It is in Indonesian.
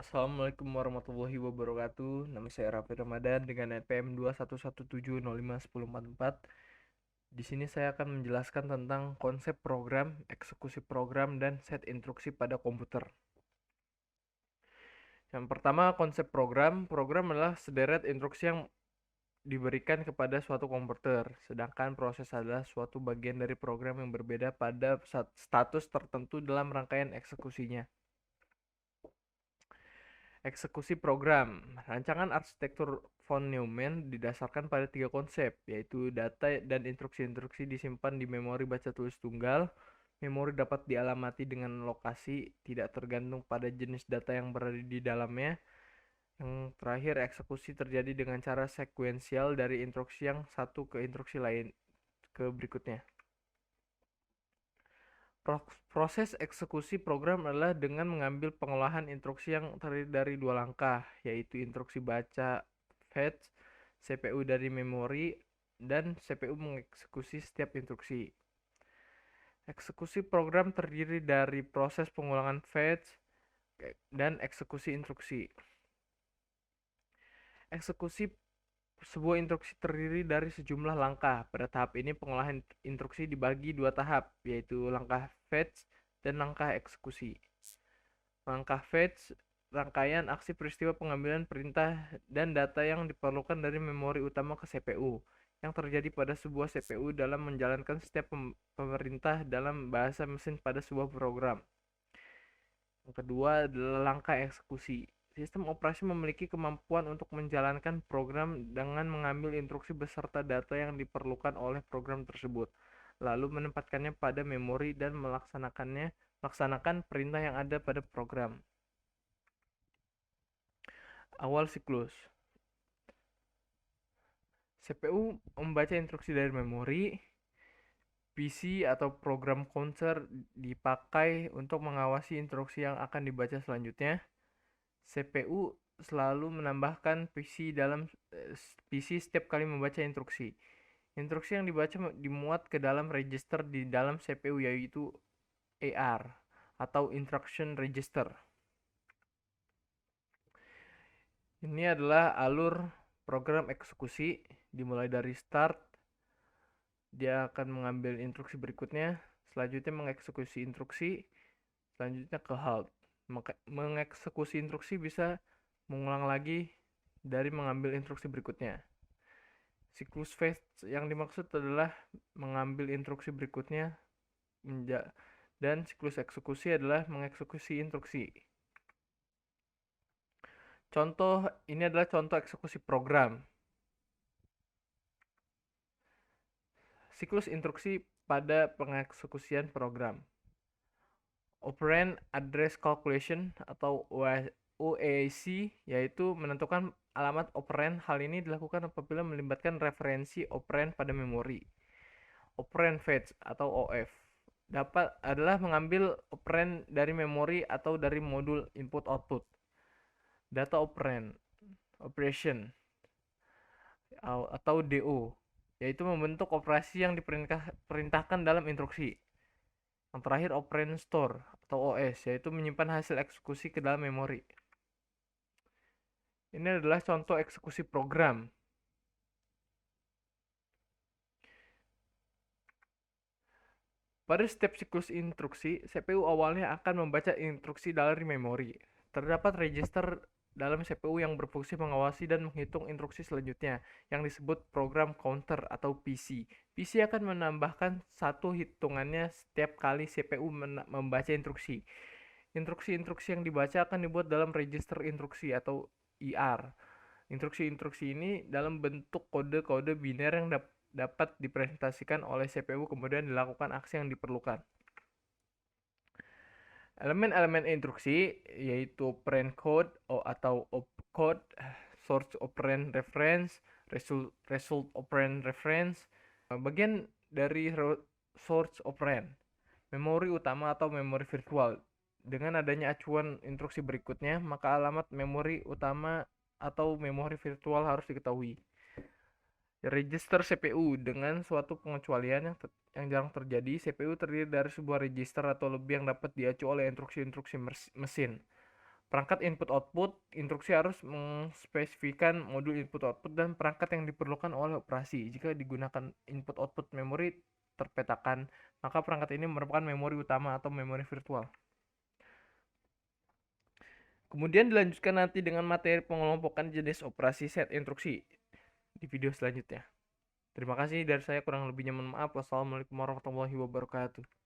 Assalamualaikum warahmatullahi wabarakatuh. Nama saya Raffi Ramadan dengan NPM 211705144. Di sini saya akan menjelaskan tentang konsep program, eksekusi program, dan set instruksi pada komputer. Yang pertama, konsep program. Program adalah sederet instruksi yang diberikan kepada suatu komputer, sedangkan proses adalah suatu bagian dari program yang berbeda pada status tertentu dalam rangkaian eksekusinya. Eksekusi program. Rancangan arsitektur von Neumann didasarkan pada tiga konsep, yaitu data dan instruksi-instruksi disimpan di memori baca tulis tunggal. Memori dapat dialamati dengan lokasi, tidak tergantung pada jenis data yang berada di dalamnya. Yang terakhir, eksekusi terjadi dengan cara sekuensial dari instruksi yang satu ke instruksi lain ke berikutnya. Proses eksekusi program adalah dengan mengambil pengolahan instruksi yang terdiri dari dua langkah, yaitu instruksi baca fetch, CPU dari memori, dan CPU mengeksekusi setiap instruksi. Eksekusi program terdiri dari proses pengulangan fetch dan eksekusi instruksi. Eksekusi sebuah instruksi terdiri dari sejumlah langkah. Pada tahap ini pengolahan instruksi dibagi dua tahap, yaitu langkah fetch dan langkah eksekusi. Langkah fetch, rangkaian aksi peristiwa pengambilan perintah dan data yang diperlukan dari memori utama ke CPU, yang terjadi pada sebuah CPU dalam menjalankan setiap pemerintah dalam bahasa mesin pada sebuah program. Yang kedua adalah langkah eksekusi. Sistem operasi memiliki kemampuan untuk menjalankan program dengan mengambil instruksi beserta data yang diperlukan oleh program tersebut, lalu menempatkannya pada memori dan melaksanakan perintah yang ada pada program. Awal siklus. CPU membaca instruksi dari memori. PC atau program counter dipakai untuk mengawasi instruksi yang akan dibaca selanjutnya. CPU selalu menambahkan PC setiap kali membaca instruksi. Instruksi yang dibaca dimuat ke dalam register di dalam CPU, yaitu AR atau Instruction Register. Ini adalah alur program eksekusi. Dimulai dari start, dia akan mengambil instruksi berikutnya, selanjutnya mengeksekusi instruksi, selanjutnya ke halt. Mengeksekusi instruksi bisa mengulang lagi dari mengambil instruksi berikutnya. Siklus fetch yang dimaksud adalah mengambil instruksi berikutnya, dan siklus eksekusi adalah mengeksekusi instruksi. Ini adalah contoh eksekusi program. Siklus instruksi pada pengeksekusian program. Operand Address Calculation atau OAC, yaitu menentukan alamat operand. Hal ini dilakukan apabila melibatkan referensi operand pada memori. Operand fetch atau OF adalah mengambil operand dari memori atau dari modul input output. Data operand operation atau DO, yaitu membentuk operasi yang diperintahkan dalam instruksi. Yang terakhir operand store atau OS, yaitu menyimpan hasil eksekusi ke dalam memori. Ini adalah contoh eksekusi program. Pada setiap siklus instruksi, CPU awalnya akan membaca instruksi dari memori. Terdapat register dalam CPU yang berfungsi mengawasi dan menghitung instruksi selanjutnya, yang disebut program counter atau PC. PC akan menambahkan satu hitungannya setiap kali CPU membaca instruksi. Instruksi-instruksi yang dibaca akan dibuat dalam register instruksi atau IR. Instruksi-instruksi ini dalam bentuk kode-kode biner yang dapat dipresentasikan oleh CPU, kemudian dilakukan aksi yang diperlukan. Elemen-elemen instruksi yaitu operand code atau opcode, source operand reference, result operand reference. Bagian dari source operand, memori utama atau memori virtual. Dengan adanya acuan instruksi berikutnya, maka alamat memori utama atau memori virtual harus diketahui. Register CPU dengan suatu pengecualian yang jarang terjadi. CPU terdiri dari sebuah register atau lebih yang dapat diacu oleh instruksi-instruksi mesin. Perangkat input-output, instruksi harus mengspesifikkan modul input-output dan perangkat yang diperlukan oleh operasi. Jika digunakan input-output memori terpetakan, maka perangkat ini merupakan memori utama atau memori virtual. Kemudian dilanjutkan nanti dengan materi pengelompokan jenis operasi set instruksi di video selanjutnya. Terima kasih dari saya, kurang lebihnya mohon maaf. Wassalamualaikum warahmatullahi wabarakatuh.